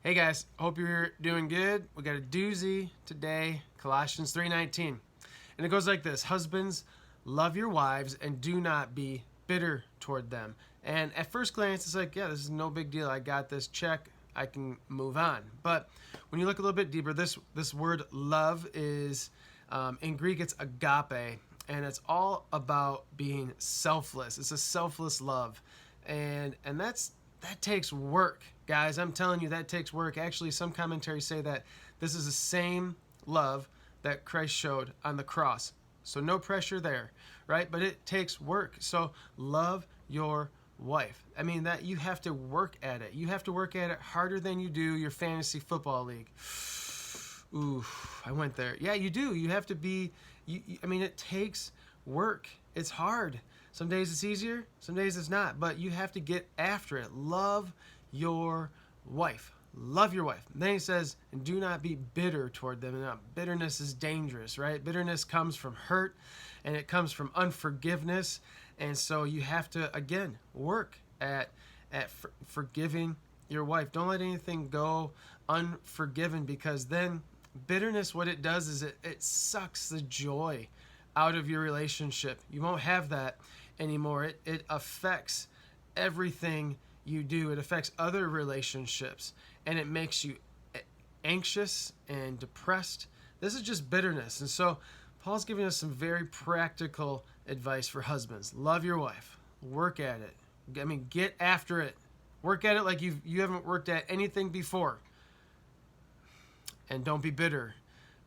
Hey guys, hope you're doing good. We got a doozy today, Colossians 3:19. And it goes like this: Husbands, love your wives and do not be bitter toward them. And at first glance, it's like, yeah, this is no big deal. I got this, check. I can move on. But when you look a little bit deeper, this word love is, in Greek, it's agape. And it's all about being selfless. It's a selfless love. And that takes work, guys. I'm telling you, that takes work. Actually, some commentaries say that this is the same love that Christ showed on the cross. So no pressure there, right? But it takes work. So love your wife. I mean, that you have to work at it. You have to work at it harder than you do your fantasy football league. Ooh, I went there. Yeah, you do. You have to be, I mean, it takes work. It's hard. Some days it's easier, some days it's not, but you have to get after it. Love your wife. Love your wife. And then he says, and do not be bitter toward them. And now, bitterness is dangerous, right? Bitterness comes from hurt, and it comes from unforgiveness. And so you have to, again, work at forgiving your wife. Don't let anything go unforgiven, because then bitterness, what it does is it sucks the joy out of your relationship. You won't have that anymore. It affects everything you do. It affects other relationships, and it makes you anxious and depressed. This is just bitterness. And so Paul's giving us some very practical advice for husbands. Love your wife. Work at it. I mean, get after it. Work at it like you haven't worked at anything before. And don't be bitter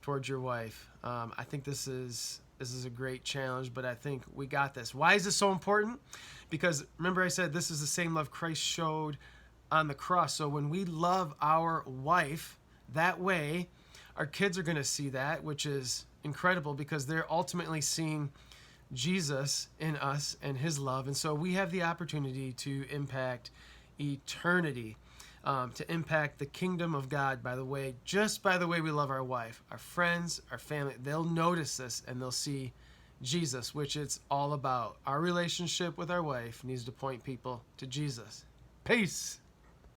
towards your wife. I think this is a great challenge, but I think we got this. Why is this so important? Because remember I said this is the same love Christ showed on the cross. So when we love our wife that way, our kids are going to see that, which is incredible, because they're ultimately seeing Jesus in us and his love. And so we have the opportunity to impact eternity, to impact the kingdom of God just by the way we love our wife. Our friends, our family, they'll notice this and they'll see Jesus, which it's all about. Our relationship with our wife needs to point people to Jesus. Peace.